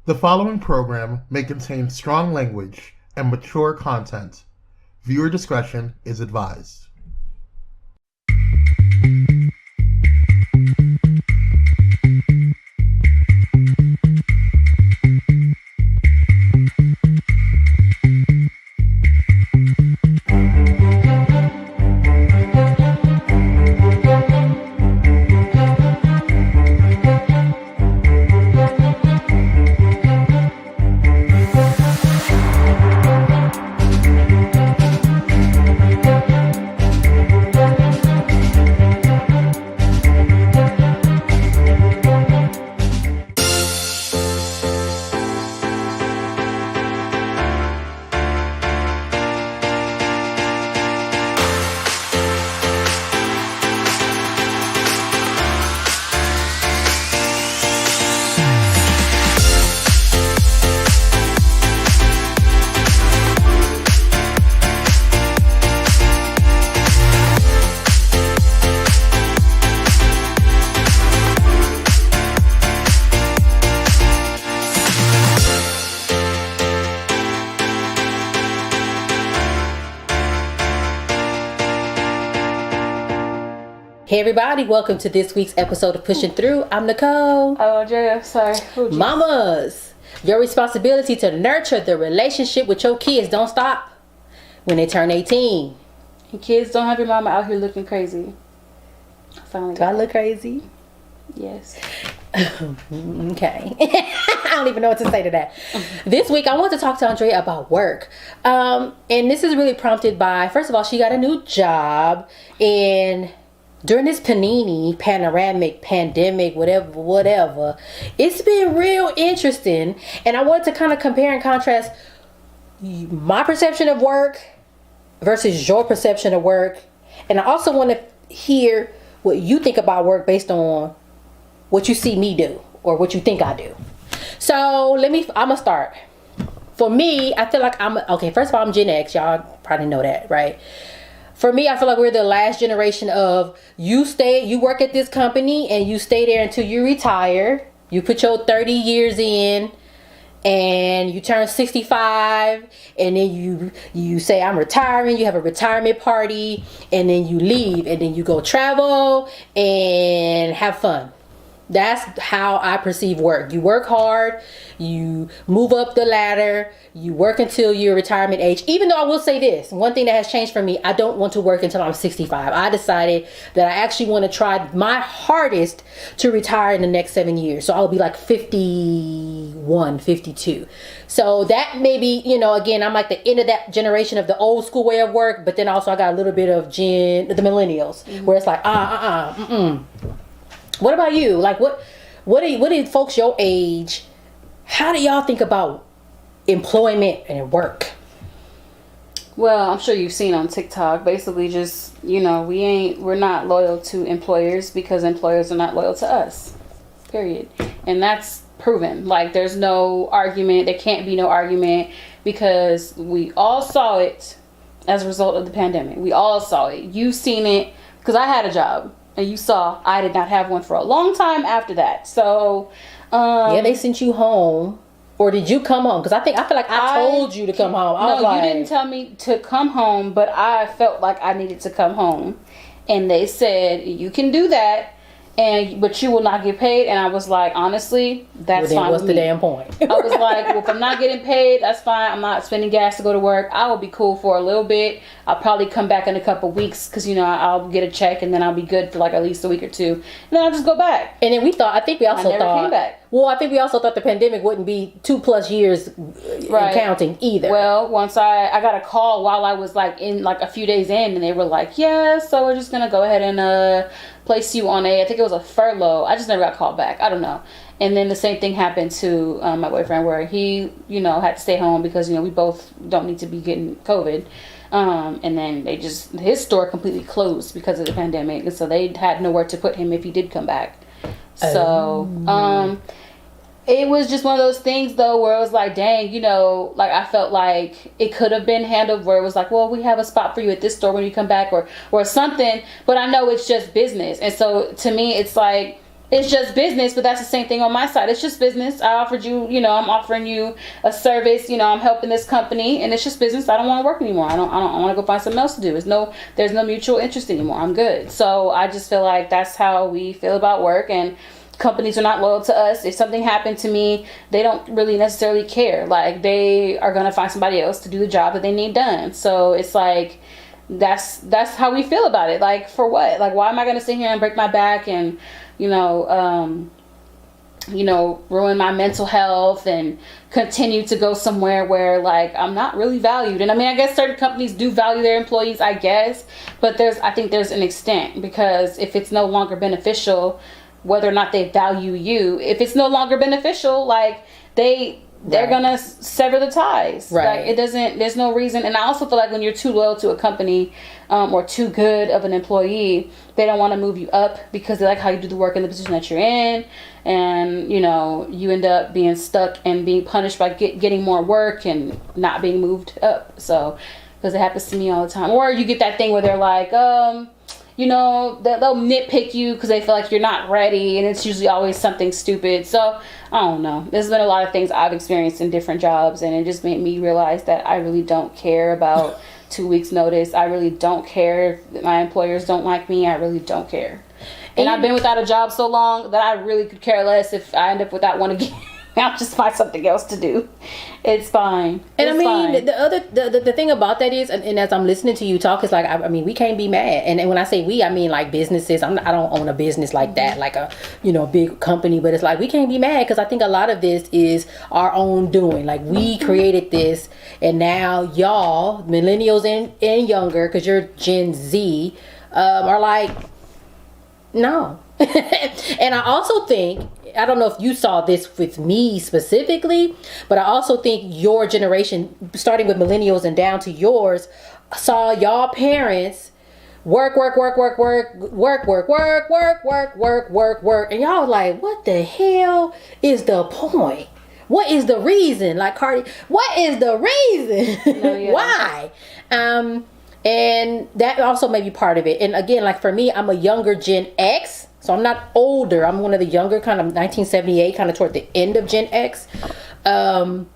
The following program may contain strong language and mature content. Viewer discretion is advised. Hey everybody, welcome to this week's episode of Pushing Through. I'm Nicole. Oh, Andrea, sorry. Mamas, your responsibility to nurture the relationship with your kids don't stop when they turn 18. And kids, don't have your mama out here looking crazy. Do I look crazy? Yes. Okay. I don't even know what to say to that. This week, I want to talk to Andrea about work. And this is really prompted by, first of all, she got a new job. And during this panoramic, pandemic, whatever, it's been real interesting. And I wanted to kind of compare and contrast my perception of work versus your perception of work. And I also want to hear what you think about work based on what you see me do or what you think I do. So I'm gonna start. For me, I feel like first of all, I'm Gen X. Y'all probably know that, right? For me, I feel like we're the last generation of you work at this company and you stay there until you retire. You put your 30 years in and you turn 65 and then you say, I'm retiring. You have a retirement party and then you leave and then you go travel and have fun. That's how I perceive work. You work hard, you move up the ladder, you work until your retirement age. Even though I will say this, one thing that has changed for me, I don't want to work until I'm 65. I decided that I actually want to try my hardest to retire in the next 7 years. So I'll be like 51, 52. So that maybe, again, I'm like the end of that generation of the old school way of work, but then also I got a little bit of the millennials, where it's like, What about you? Like, what do folks your age, how do y'all think about employment and work? Well, I'm sure you've seen on TikTok, basically just, we're not loyal to employers because employers are not loyal to us, period. And that's proven. Like, there's no argument. There can't be no argument because we all saw it as a result of the pandemic. We all saw it. You've seen it because I had a job. And you saw I did not have one for a long time after that. So, they sent you home. Or did you come home? Because I feel like I told you to come home. You didn't tell me to come home, but I felt like I needed to come home. And they said, you can do that, but you will not get paid. And I was like, honestly, that's fine. What's the damn point? I was like, well, if I'm not getting paid, that's fine. I'm not spending gas to go to work. I will be cool for a little bit. I'll probably come back in a couple weeks because, I'll get a check and then I'll be good for like at least a week or two. And then I'll just go back. And then I think we also came back. Well, I think we also thought the pandemic wouldn't be 2+ years counting either. Well, once I got a call while I was like in like a few days in, and they were like, yeah, so we're just going to go ahead and place you on I think it was a furlough. I just never got called back. I don't know. And then the same thing happened to my boyfriend where he, had to stay home because, we both don't need to be getting COVID. And then his store completely closed because of the pandemic. And so they had nowhere to put him if he did come back. So, it was just one of those things though where it was like, dang, like I felt like it could have been handled where it was like, well, we have a spot for you at this store when you come back or something. But I know it's just business. And so to me, it's like, it's just business, but that's the same thing on my side. It's just business. I offered you, I'm offering you a service, I'm helping this company, and it's just business. I don't want to work anymore. I want to go find something else to do. There's no mutual interest anymore. I'm good. So I just feel like that's how we feel about work, and companies are not loyal to us. If something happened to me, they don't really necessarily care. Like, they are going to find somebody else to do the job that they need done. So it's like, that's how we feel about it. Like, for what? Like, why am I going to sit here and break my back and, ruin my mental health and continue to go somewhere where, like, I'm not really valued? And I mean, I guess certain companies do value their employees, I guess, but I think there's an extent, because if it's no longer beneficial, whether or not they value you, if it's no longer beneficial, like, they're gonna sever the ties. Right. Like, there's no reason. And I also feel like when you're too loyal to a company, or too good of an employee, they don't want to move you up because they like how you do the work in the position that you're in. And, you end up being stuck and being punished by getting more work and not being moved up. So, because it happens to me all the time. Or you get that thing where they're like, they'll nitpick you because they feel like you're not ready, and it's usually always something stupid. So I don't know. There's been a lot of things I've experienced in different jobs, and it just made me realize that I really don't care about 2 weeks notice. I really don't care if my employers don't like me. I really don't care. And I've been without a job so long that I really could care less if I end up without one again. I'll just find something else to do. It's fine. And I mean, the thing about that is, and as I'm listening to you talk, it's like, I mean, we can't be mad. And when I say we, I mean like businesses. I don't own a business like that, like a, big company. But it's like, we can't be mad, because I think a lot of this is our own doing. Like, we created this, and now y'all, millennials and younger, because you're Gen Z, are like, no. And I also think, I don't know if you saw this with me specifically, but I also think your generation, starting with millennials and down to yours, saw y'all parents work, and y'all like, what the hell is the point? What is the reason? Like, Cardi, what is the reason? No, yeah. Why? And that also may be part of it. And again, like, for me, I'm a younger Gen X. So I'm not older. I'm one of the younger, kind of 1978, kind of toward the end of Gen X. I'm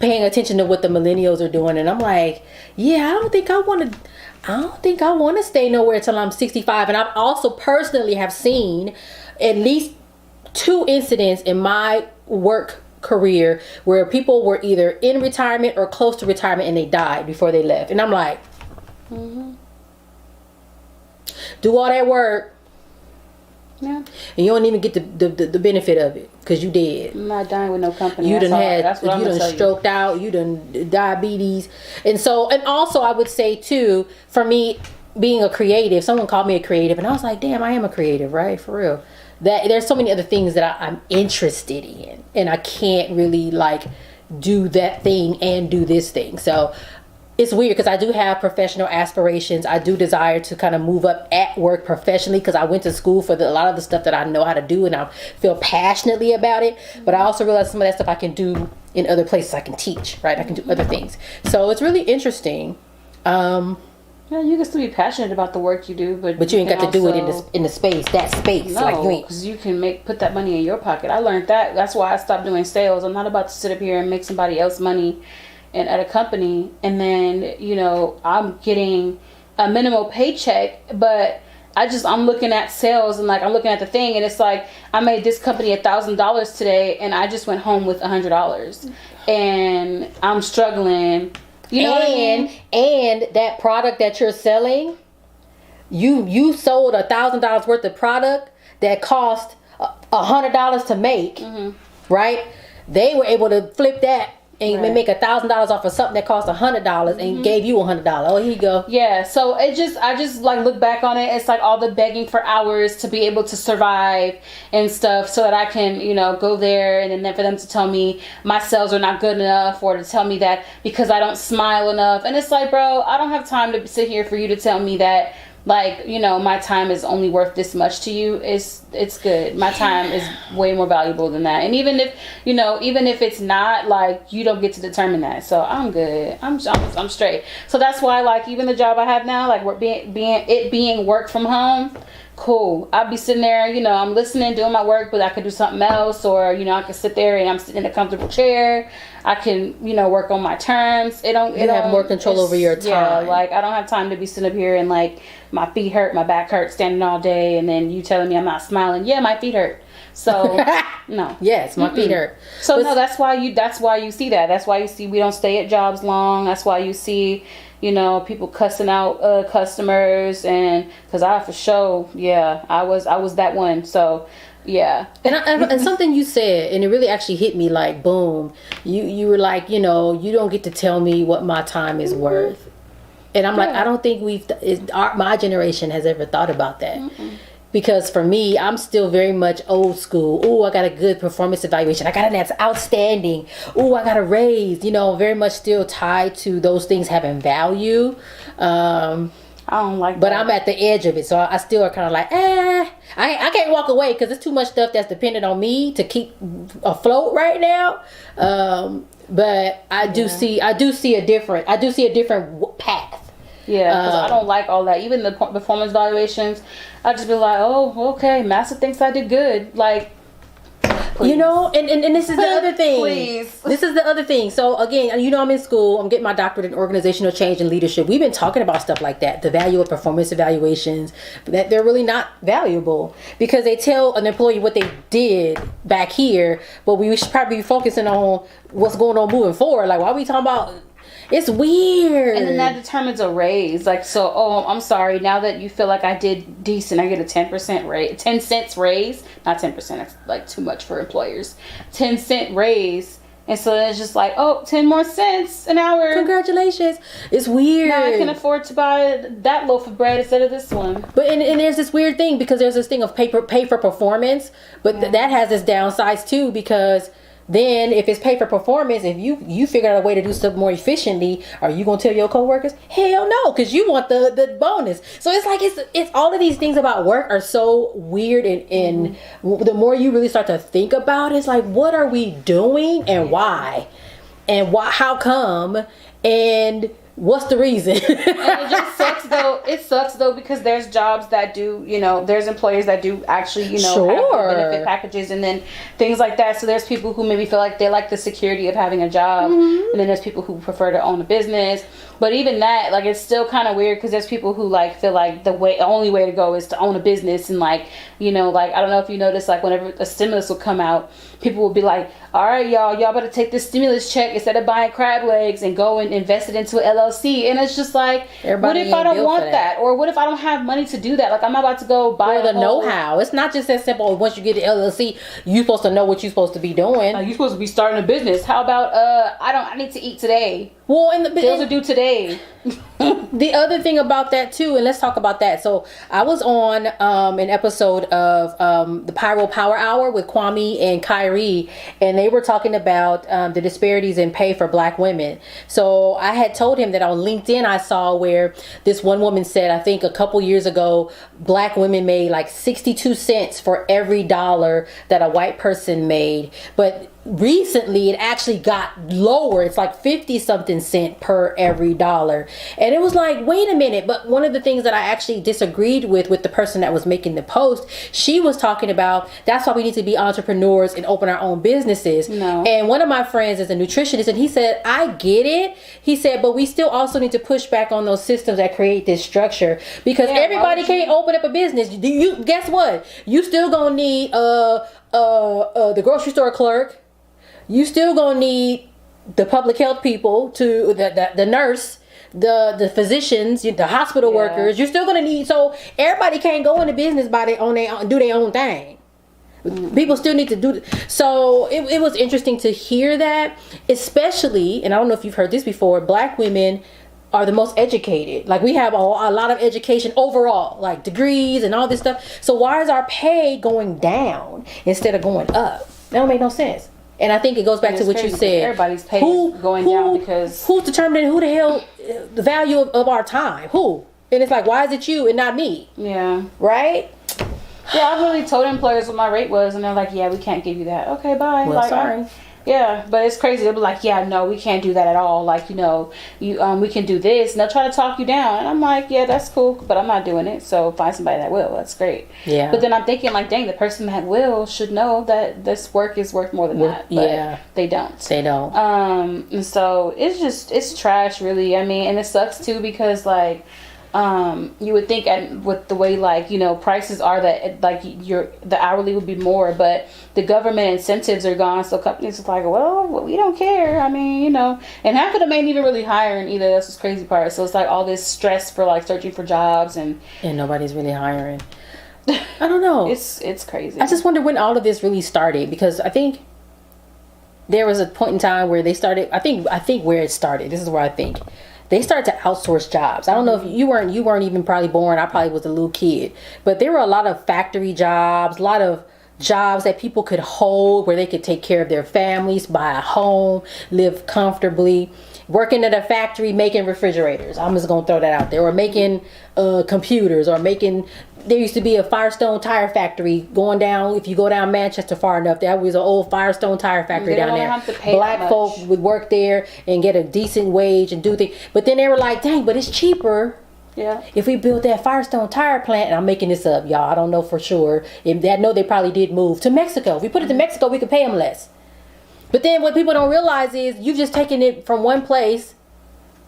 paying attention to what the millennials are doing, and I'm like, yeah, I don't think I want to stay nowhere till I'm 65. And I've also personally have seen at least 2 incidents in my work career where people were either in retirement or close to retirement, and they died before they left. And I'm like, do all that work. Yeah. And you don't even get the benefit of it, because you dead. I'm not dying with no company. You done stroked out, you done diabetes. And also I would say too, for me, being a creative, someone called me a creative, and I was like, damn, I am a creative, right? For real. That there's so many other things that I'm interested in, and I can't really like do that thing and do this thing. So it's weird, because I do have professional aspirations. I do desire to kind of move up at work professionally, because I went to school for a lot of the stuff that I know how to do, and I feel passionately about it. But I also realize some of that stuff I can do in other places. I can teach, right? I can do other things. So it's really interesting. Yeah, you can still be passionate about the work you do, but you ain't got to do it in the space. No, like you ain't. Because you can put that money in your pocket. I learned that. That's why I stopped doing sales. I'm not about to sit up here and make somebody else money and at a company, and then I'm getting a minimal paycheck, but I'm looking at sales, and like, I'm looking at the thing, and it's like, I made this company $1,000 today, and I just went home with $100, and I'm struggling. You know what I mean? And that product that you're selling, you sold $1,000 worth of product that cost $100 to make, right? They were able to flip that and make $1,000 off of something that cost $100 and gave you $100. Oh, here you go. Yeah. So I just like look back on it. It's like all the begging for hours to be able to survive and stuff, so that I can, go there, and then for them to tell me my sales are not good enough, or to tell me that because I don't smile enough. And it's like, bro, I don't have time to sit here for you to tell me that, like, my time is only worth this much to you. It's good. My time is way more valuable than that. And even if it's not, like, you don't get to determine that. So I'm good. I'm straight. So that's why, like, even the job I have now, like, being work from home, cool. I'll be sitting there, you know, I'm listening, doing my work, but I could do something else, or, you know, I could sit there and I'm sitting in a comfortable chair. I can, you know, work on my terms. You have more control over your time. Yeah, like, I don't have time to be sitting up here and, like, my feet hurt, my back hurts standing all day, and then you telling me I'm not smiling. Yeah, my feet hurt. So, no. Yes, my feet hurt. So, no, that's why you see that. That's why you see we don't stay at jobs long. That's why you see, you know, people cussing out customers, and because I for sure, yeah, I was that one. So, yeah. And something you said, and it really actually hit me like boom. You were like, you know, you don't get to tell me what my time is worth. And I'm like, I don't think my generation has ever thought about that. Because for me, I'm still very much old school. Oh, I got a good performance evaluation. I got an that's outstanding. Oh, I got a raise. You know, very much still tied to those things having value. I don't like but that. I'm at the edge of it. So I still are kind of like, I can't walk away because there's too much stuff that's dependent on me to keep afloat right now. But I do see a different path. Yeah, because I don't like all that. Even the performance evaluations, I just be like, oh, okay, Master thinks I did good. Like, please. You know, and this is the other thing. Please. This is the other thing. So again, you know, I'm in school. I'm getting my doctorate in organizational change and leadership. We've been talking about stuff like that. The value of performance evaluations, that they're really not valuable because they tell an employee what they did back here, but we should probably be focusing on what's going on moving forward. Like, why are we talking about... It's weird. And then that determines a raise. Like, so, oh, I'm sorry. Now that you feel like I did decent, I get a 10% raise, 10 cents raise. Not 10%. That's like too much for employers. 10-cent raise. And so it's just like, oh, 10 more cents an hour. Congratulations. It's weird. Now I can afford to buy that loaf of bread instead of this one. But and there's this weird thing because there's this thing of pay for performance. But that has its downsides too because... Then, if it's pay for performance, if you figure out a way to do stuff more efficiently, are you gonna tell your coworkers? Hell no, because you want the bonus. So it's like it's all of these things about work are so weird, and the more you really start to think about it, it's like, what are we doing and why, how come, and what's the reason? And it just sucks though. It sucks though because there's jobs that do, you know, there's employers that do actually, you know, have the benefit packages and then things like that. So there's people who maybe feel like they like the security of having a job, and then there's people who prefer to own a business. But even that, like, it's still kind of weird because there's people who like feel like the only way to go is to own a business, and like, you know, like, I don't know if you noticed, like, whenever a stimulus will come out, people will be like, all right, y'all better take this stimulus check instead of buying crab legs and go and invest it into an LLC. And it's just like, what if I don't want that? Or what if I don't have money to do that? Like, I'm about to go buy the know-how. It's not just that simple. Once you get the LLC, you're supposed to know what you're supposed to be doing. You're supposed to be starting a business. How about I need to eat today. Well, and the bills are due today. The other thing about that too, and let's talk about that. So I was on an episode of the Pyro Power Hour with Kwame and Kyrie, and they were talking about the disparities in pay for Black women. So I had told him that on LinkedIn I saw where this one woman said, I think a couple years ago, Black women made like 62 cents for every dollar that a white person made, but recently it actually got lower. It's like 50 something cent per every dollar. And it was like, wait a minute. But one of the things that I actually disagreed with the person that was making the post, she was talking about that's why we need to be entrepreneurs and open our own businesses. No. And one of my friends is a nutritionist, and he said, I get it. He said, but we still also need to push back on those systems that create this structure, because everybody can't open up a business. You guess what? You still gonna need the grocery store clerk. You still gonna need the public health people, to the nurse, the physicians, the hospital workers. You're still gonna need. So everybody can't go into business by do their own thing. People still need to do. So it was interesting to hear that, especially, and I don't know if you've heard this before, Black women are the most educated. Like, we have a lot of education overall, like degrees and all this stuff. So why is our pay going down instead of going up? That don't make no sense. And I think it goes back to what you said. Everybody's pay is going down because... Who's determining who the hell, the value of our time? Who? And it's like, why is it you and not me? Yeah. Right? Yeah, I really told employers what my rate was, and they're like, yeah, we can't give you that. Okay, bye. Well, like, sorry. Yeah, but it's crazy. They'll be like, yeah, no, we can't do that at all. Like, you know, we can do this. And they'll try to talk you down. And I'm like, yeah, that's cool, but I'm not doing it. So find somebody that will. That's great. Yeah. But then I'm thinking, like, dang, the person that will should know that this work is worth more than that. But yeah. they don't. They don't. And so it's trash, really. I mean, and it sucks, too, because, like, you would think with the way, like, you know, prices are, that like the hourly would be more, but the government incentives are gone, so companies are like, well, we don't care. I mean, you know, and half of them ain't even really hiring either. That's the crazy part. So it's like all this stress for like searching for jobs, and nobody's really hiring. I don't know. It's crazy. I just wonder when all of this really started, because I think there was a point in time where they started. I think where it started. This is where I think. They started to outsource jobs. I don't know if you weren't even probably born. I probably was a little kid. But there were a lot of factory jobs, a lot of jobs that people could hold where they could take care of their families, buy a home, live comfortably. Working at a factory making refrigerators. I'm just going to throw that out there. Or making computers, or making... There used to be a Firestone tire factory going down. If you go down Manchester far enough, there was an old Firestone tire factory down there. Black folk would work there and get a decent wage and do things. But then they were like, dang, but it's cheaper. Yeah. If we built that Firestone tire plant, and I'm making this up, y'all, I don't know for sure. I know they probably did move to Mexico. If we put it to Mexico, we could pay them less. But then what people don't realize is you've just taken it from one place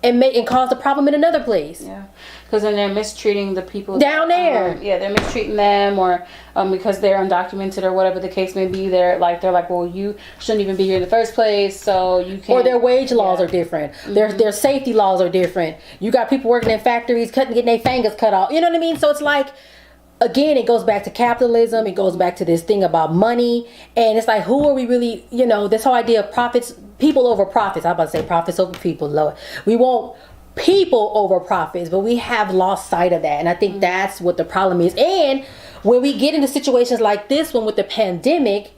and caused a problem in another place. Yeah, because then they're mistreating the people down there. They're mistreating them, or because they're undocumented or whatever the case may be. They're like, well, you shouldn't even be here in the first place, so you can't. Or their wage laws are different. Their safety laws are different. You got people working in factories getting their fingers cut off. You know what I mean? So it's like, again, it goes back to capitalism. It goes back to this thing about money. And it's like, who are we really, you know, this whole idea of profits, people over profits. I'm about to say profits over people. Lord. We want people over profits, but we have lost sight of that. And I think that's what the problem is. And when we get into situations like this one with the pandemic,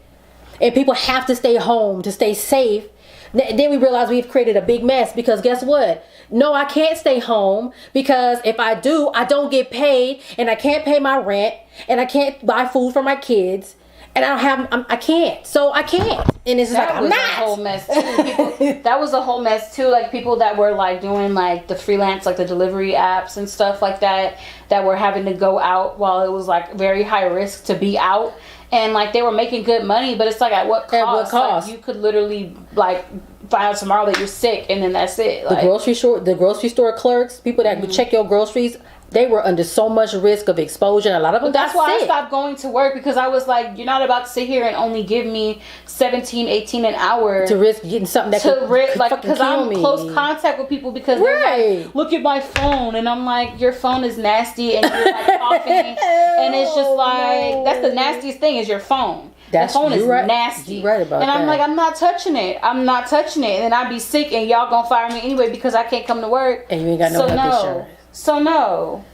and people have to stay home to stay safe, then we realize we've created a big mess, because guess what? No, I can't stay home, because if I do, I don't get paid, and I can't pay my rent, and I can't buy food for my kids, and I can't. So I can't. And it's just like, I'm not. That was a whole mess too. That was a whole mess too. Like people that were like doing like the freelance, like the delivery apps and stuff like that were having to go out while it was like very high risk to be out. And like they were making good money, but it's like at what cost? At what cost? Like, you could literally like find out tomorrow that you're sick, and then that's it. Like, the grocery store clerks, people that would check your groceries, they were under so much risk of exposure. A lot of them that's why sick. I stopped going to work, because I was like, you're not about to sit here and only give me 17, 18 an hour to risk getting something that could like, because I'm in close contact with people, because they're like, look at my phone, and I'm like, your phone is nasty, and you're like coughing, and it's just like, that's the nastiest thing is your phone. That phone is nasty. You're right about and that. I'm like, I'm not touching it. And then I'd be sick, and y'all gonna fire me anyway because I can't come to work. And you ain't got no health insurance. So no.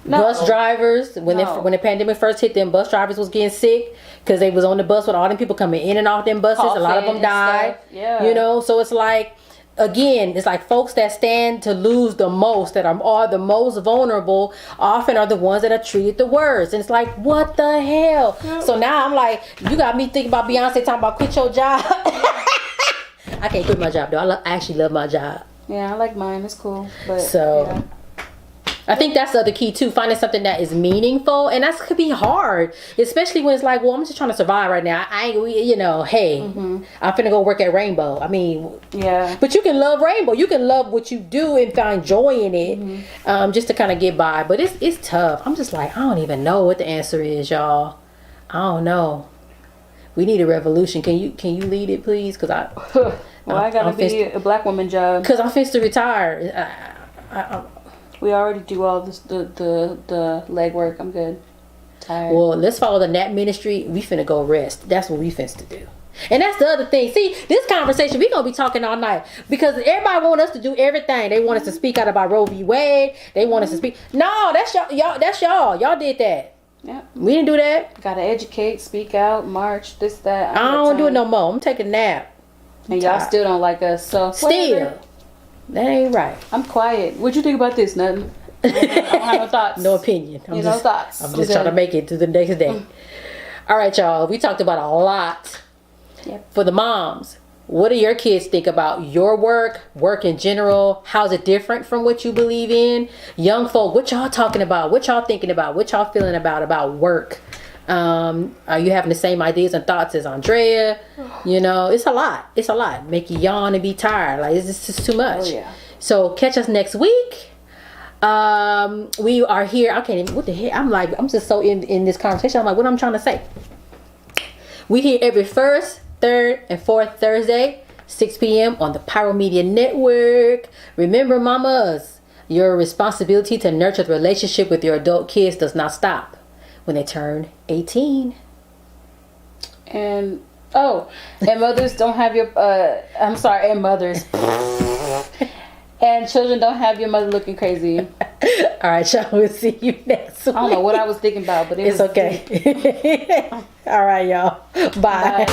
Bus drivers, when the pandemic first hit, them bus drivers was getting sick because they was on the bus with all them people coming in and off them buses. Coughing, a lot of them died. Yeah. You know, so it's like, again, it's like folks that stand to lose the most, that are the most vulnerable, often are the ones that are treated the worst. And it's like, what the hell? Yep. So now I'm like, you got me thinking about Beyonce talking about quit your job. I can't quit my job though. I actually love my job. Yeah, I like mine. It's cool. But so. Yeah. I think that's the other key too, finding something that is meaningful, and that could be hard, especially when it's like, well, I'm just trying to survive right now. I ain't, you know, hey, I'm finna go work at Rainbow. I mean, yeah. But you can love Rainbow. You can love what you do and find joy in it, just to kind of get by. But it's tough. I'm just like, I don't even know what the answer is, y'all. I don't know. We need a revolution. Can you lead it, please? Because I gotta be a black woman job. Because I'm fixed to retire. We already do all this, the legwork. I'm good. Tired. Well, let's follow the Nat ministry. We finna go rest. That's what we finna to do. And that's the other thing. See, this conversation, we gonna be talking all night, because everybody want us to do everything. They want us to speak out about Roe v. Wade. They want us to speak. No, that's y'all. That's y'all. Y'all did that. Yeah. We didn't do that. Gotta educate, speak out, march, this, that. I don't do it no more. I'm taking a nap. And y'all still don't like us, so still. That ain't right. I'm quiet. What'd you think about this? Nothing. I don't have no thoughts. No opinion. No thoughts. I'm just trying to make it to the next day. All right, y'all. We talked about a lot for the moms. What do your kids think about your work in general? How's it different from what you believe in? Young folk, what y'all talking about? What y'all thinking about? What y'all feeling about work? Are you having the same ideas and thoughts as Andrea? You know, it's a lot. Make you yawn and be tired. Like, it's just too much. Oh, yeah. So catch us next week. We are here. I can't even, what the heck? I'm just so in this conversation. I'm like, what I'm trying to say. We here every first, third, and fourth Thursday, 6 p.m. on the Pyro Media Network. Remember, mamas, your responsibility to nurture the relationship with your adult kids does not stop when they turn 18. And mothers don't have your and mothers and children don't have your mother looking crazy. All right, y'all, we'll see you next week. I don't know what I was thinking about, but it's okay. All right, y'all. Bye.